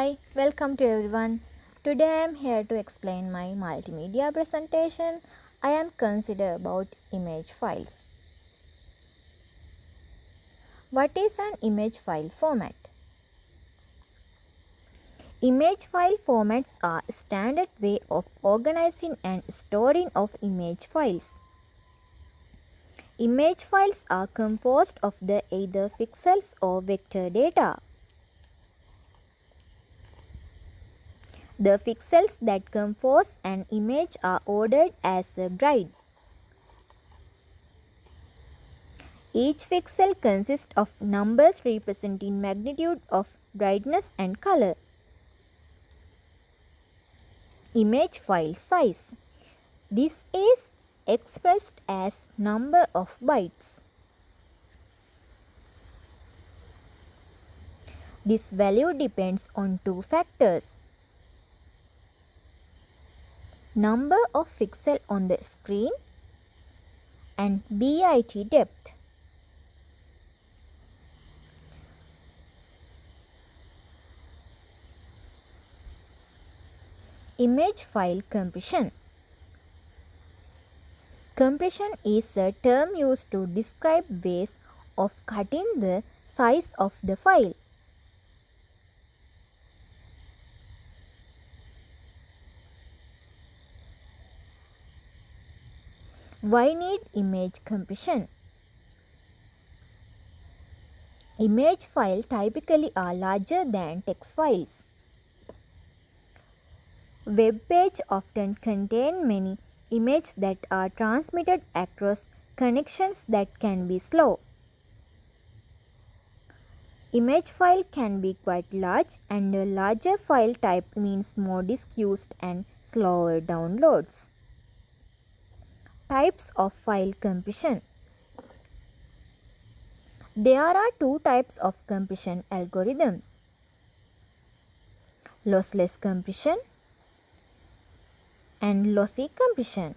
Hi, welcome to everyone. Today I am here to explain my multimedia presentation. I am consider about image files. What is an image file format? Image file formats are a standard way of organizing and storing of image files. Image files are composed of the either pixels or vector data. The pixels that compose an image are ordered as a grid. Each pixel consists of numbers representing magnitude of brightness and color. Image file size. This is expressed as number of bytes. This value depends on two factors: number of pixels on the screen and bit depth. Image file compression. Compression is a term used to describe ways of cutting the size of the file. Why need image compression? Image files typically are larger than text files. Web pages often contain many images that are transmitted across connections that can be slow. Image file can be quite large, and a larger file type means more disk used and slower downloads. Types of file compression. There are two types of compression algorithms: lossless compression and lossy compression.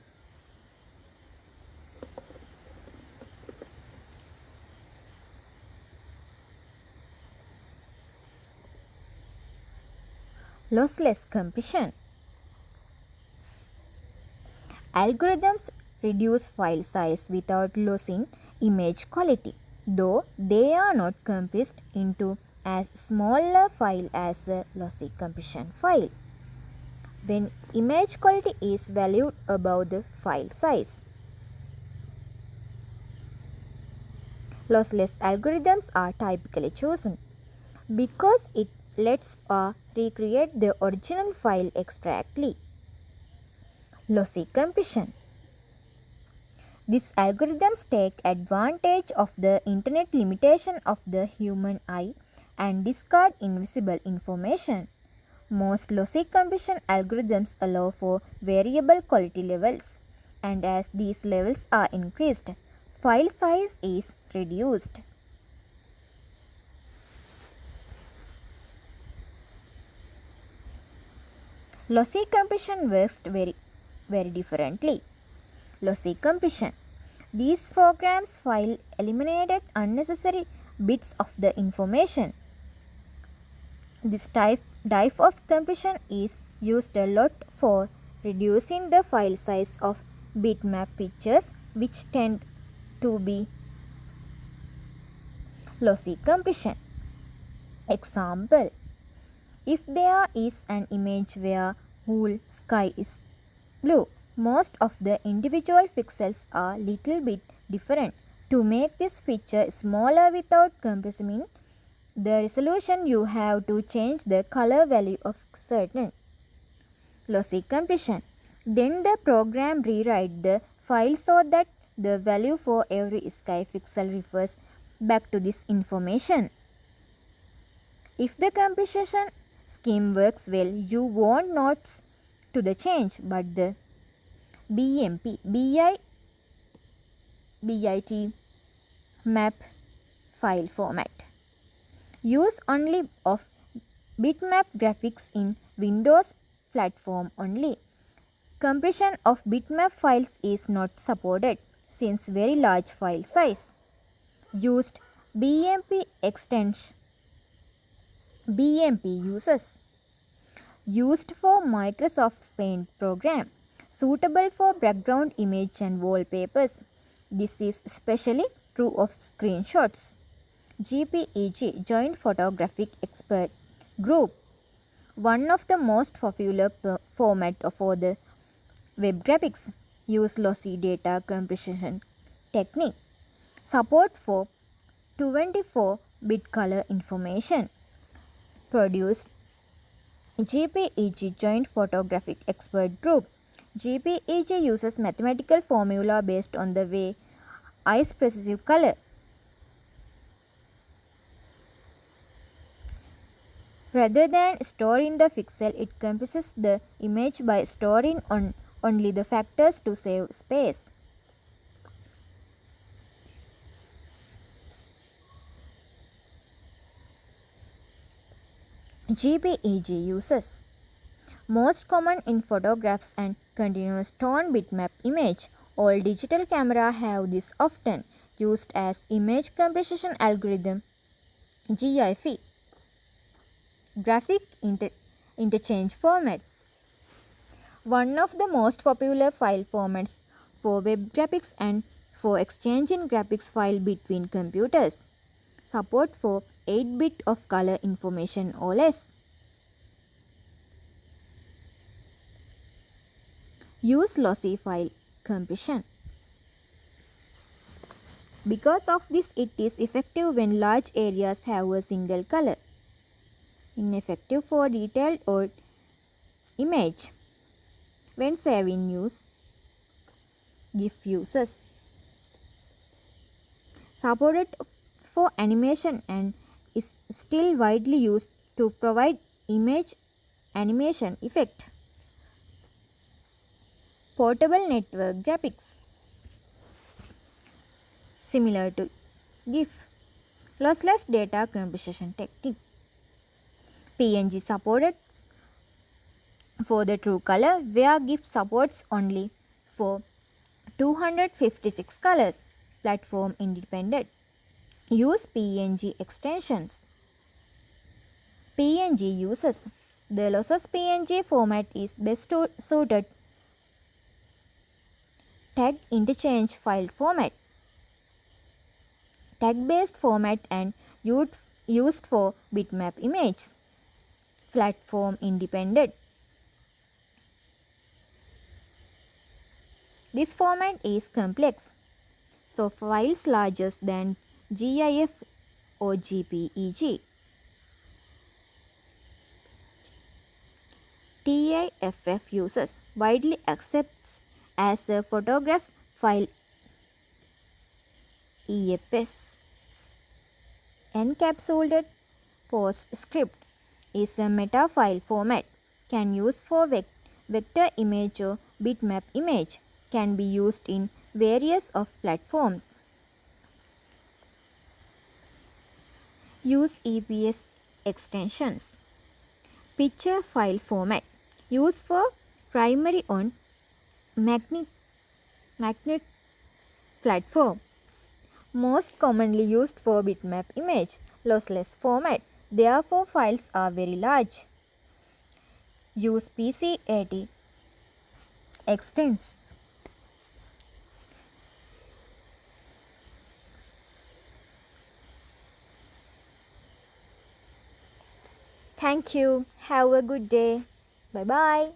Lossless compression. Algorithms reduce file size without losing image quality, though they are not compressed into as small a file as a lossy compression file when image quality is valued above the file size. Lossless algorithms are typically chosen because it lets us recreate the original file exactly. Lossy compression. These algorithms take advantage of the internet limitation of the human eye and discard invisible information. Most lossy compression algorithms allow for variable quality levels, and as these levels are increased, file size is reduced. Lossy compression works very differently. Lossy compression. These programs file eliminated unnecessary bits of the information. This type of compression is used a lot for reducing the file size of bitmap pictures, which tend to be lossy compression. Example: if there is an image where whole sky is blue, most of the individual pixels are little bit different. To make this picture smaller without compressing the resolution, you have to change the color value of certain lossy compression. Then the program rewrite the file so that the value for every sky pixel refers back to this information. If the compression scheme works well, you won't notice to the change, but the BIT map file format. Use only of bitmap graphics in Windows platform only. Compression of bitmap files is not supported since very large file size. Used BMP extension. BMP uses used for Microsoft Paint program, suitable for background image and wallpapers. This is especially true of screenshots. JPEG, Joint Photographic Expert Group, one of the most popular format for the web graphics, use lossy data compression technique, support for 24-bit color information, produced JPEG, Joint Photographic Expert Group. JPEG uses mathematical formula based on the way eyes perceive color. Rather than storing the pixel, it compresses the image by storing only the factors to save space. JPEG uses most common in photographs and continuous tone bitmap image. All digital cameras have this, often used as image compression algorithm GIF, graphic interchange format. One of the most popular file formats for web graphics and for exchanging graphics file between computers. Support for 8-bit of color information or less. Use lossy file compression. Because of this, it is effective when large areas have a single color. Ineffective for detailed or image. When saving news, GIF uses. Supported for animation and is still widely used to provide image animation effect. Portable network graphics, similar to GIF. Lossless data compression technique. PNG supported for the true color, where GIF supports only for 256 colors. Platform independent. Use PNG extensions. PNG uses. The lossless PNG format is best suited tag interchange file format, tag-based format, and used for bitmap images. Platform independent. This format is complex, so files larger than GIF or JPEG. TIFF uses widely accepts as a photograph file. EFS, encapsulated PostScript, is a meta file format. Can use for vector image or bitmap image. Can be used in various of platforms. Use EPS extensions. Picture file format. Used for primary on magnet platform. Most commonly used for bitmap image. Lossless format. Therefore, files are very large. Use PCAT extension. Thank you. Have a good day. Bye bye.